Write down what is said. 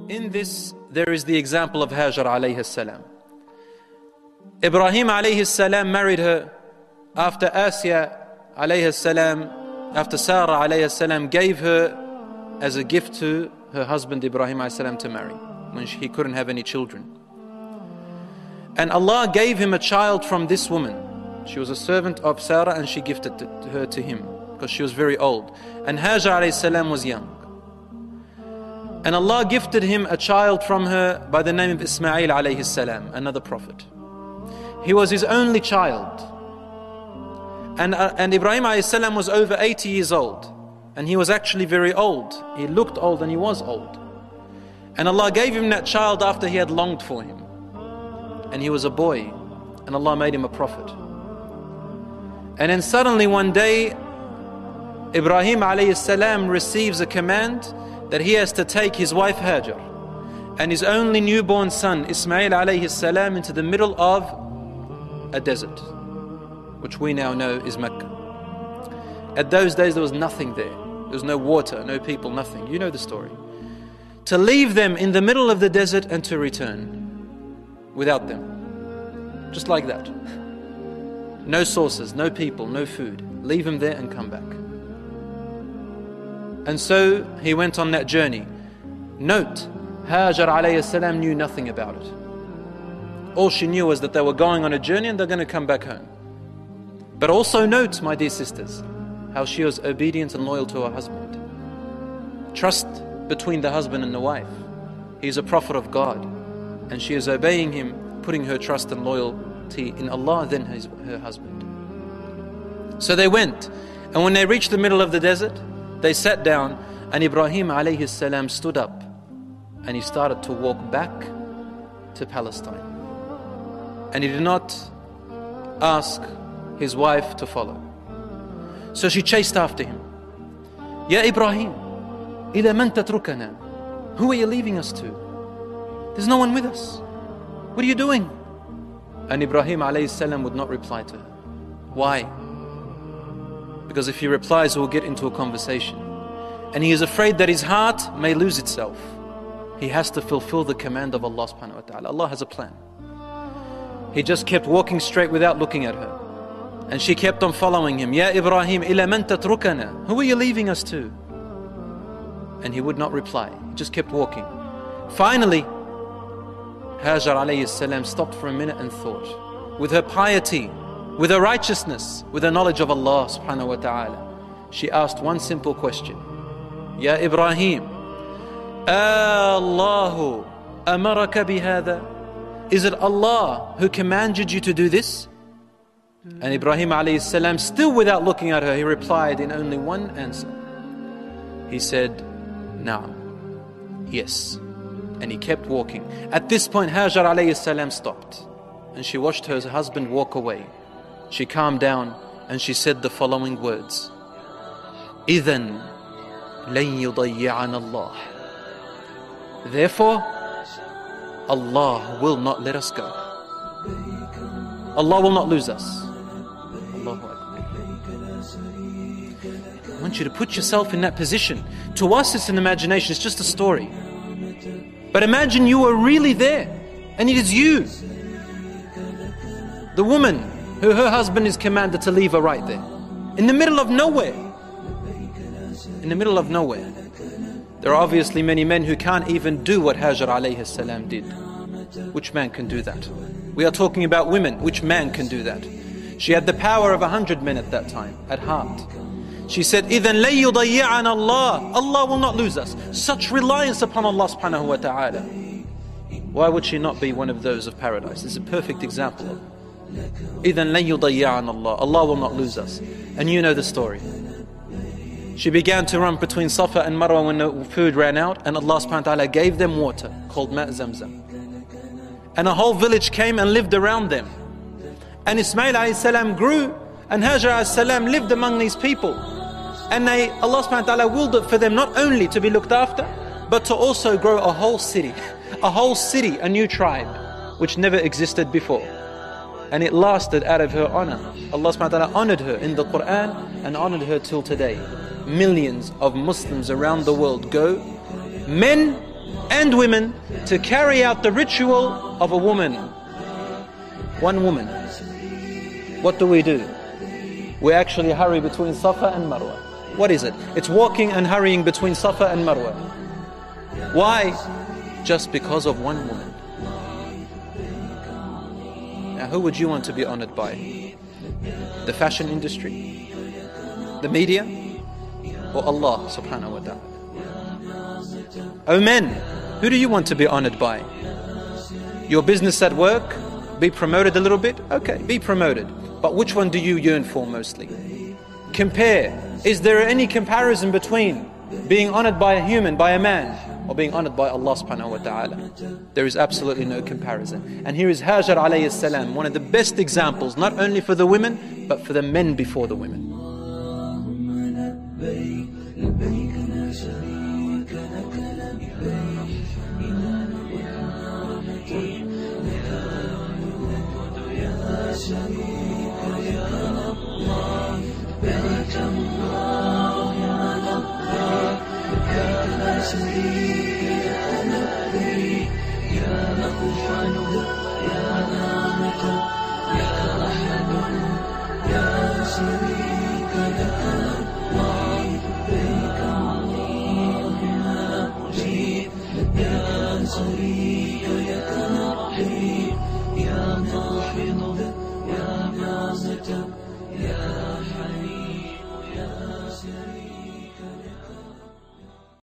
In this, there is the example of Hajar alayhi salam. Ibrahim alayhi salam married her after Asya alayhi salam, after Sarah alayhi salam gave her as a gift to her husband Ibrahim alayhi salam to marry, when he couldn't have any children. And Allah gave him a child from this woman. She was a servant of Sarah and she gifted her to him because she was very old. And Hajar alayhi salam was young. And Allah gifted him a child from her by the name of Ismail alayhi salam, another prophet. He was his only child. And Ibrahim alayhi salam was over 80 years old. And he was actually very old. He looked old and he was old. And Allah gave him that child after he had longed for him. And he was a boy. And Allah made him a prophet. And then suddenly one day, Ibrahim alayhi salam receives a command that he has to take his wife Hajar and his only newborn son Ismail alayhi salam into the middle of a desert, which we now know is Mecca. At those days there was nothing there. There was no water, no people, nothing. You know the story. To leave them in the middle of the desert and to return without them. Just like that. No sources, no people, no food. Leave them there and come back. And so he went on that journey. Note, Hajar alayhi salam knew nothing about it. All she knew was that they were going on a journey and they're going to come back home. But also note, my dear sisters, how she was obedient and loyal to her husband. Trust between the husband and the wife. He is a prophet of God. And she is obeying him, putting her trust and loyalty in Allah, then her husband. So they went. And when they reached the middle of the desert, they sat down, and Ibrahim alayhi salam stood up and he started to walk back to Palestine. And he did not ask his wife to follow. So she chased after him. Ya Ibrahim, ila man tatrukana? Who are you leaving us to? There's no one with us. What are you doing? And Ibrahim alayhi salam would not reply to her. Why? Because if he replies, we'll get into a conversation. And he is afraid that his heart may lose itself. He has to fulfill the command of Allah subhanahu wa ta'ala. Allah has a plan. He just kept walking straight without looking at her. And she kept on following him. Ya Ibrahim, ila man tatrukana? Who are you leaving us to? And he would not reply. He just kept walking. Finally, Hajar alayhi salam stopped for a minute and thought. With her piety, with her righteousness, with her knowledge of Allah subhanahu wa ta'ala, she asked one simple question. Ya Ibrahim, Allahu amaraka bihada? Is it Allah who commanded you to do this? And Ibrahim alayhi salam, still without looking at her, he replied in only one answer. He said, Na'am, yes. And he kept walking. At this point, Hajar alayhi salam stopped. And she watched her husband walk away. She calmed down and she said the following words. إِذَنْ لَنْ يُضَيِّعَنَ اللَّهِ. Therefore, Allah will not let us go. Allah will not lose us. Allahu Akbar. I want you to put yourself in that position. To us it's an imagination, it's just a story. But imagine you were really there and it is you, the woman who her husband is commanded to leave her right there, in the middle of nowhere. In the middle of nowhere. There are obviously many men who can't even do what Hajar alayhi salam did. Which man can do that? We are talking about women. Which man can do that? She had the power of 100 men at that time, at heart. She said, إِذَنْ لَن يُضَيِّعَنَ اللَّهِ. Allah will not lose us. Such reliance upon Allah subhanahu wa ta'ala. Why would she not be one of those of paradise? This is a perfect example of إِذَنْ لَن يُضَيِّعَنَ اللَّهِ. Allah will not lose us. And you know the story. She began to run between Safa and Marwa when the food ran out, and Allah subhanahu wa ta'ala gave them water called Ma' Zamzam. And a whole village came and lived around them. And Ismail alayhi salam grew, and Hajar alayhi salam lived among these people. And Allah subhanahu wa ta'ala willed it for them not only to be looked after, but to also grow a whole city, a new tribe, which never existed before. And it lasted out of her honor. Allah subhanahu wa ta'ala honored her in the Quran and honored her till today. Millions of Muslims around the world go, men and women to carry out the ritual of a woman. One woman. What do? We actually hurry between Safa and Marwa. What is it? It's walking and hurrying between Safa and Marwa. Why? Just because of one woman. Now, who would you want to be honored by? The fashion industry? The media? Or Allah subhanahu wa ta'ala? Oh men, who do you want to be honored by? Your business at work? Be promoted a little bit? Okay, be promoted. But which one do you yearn for mostly? Compare. Is there any comparison between being honored by a human, by a man, or being honored by Allah subhanahu wa ta'ala? There is absolutely no comparison. And here is Hajar alayhi salam, one of the best examples, not only for the women, but for the men before the women. شريك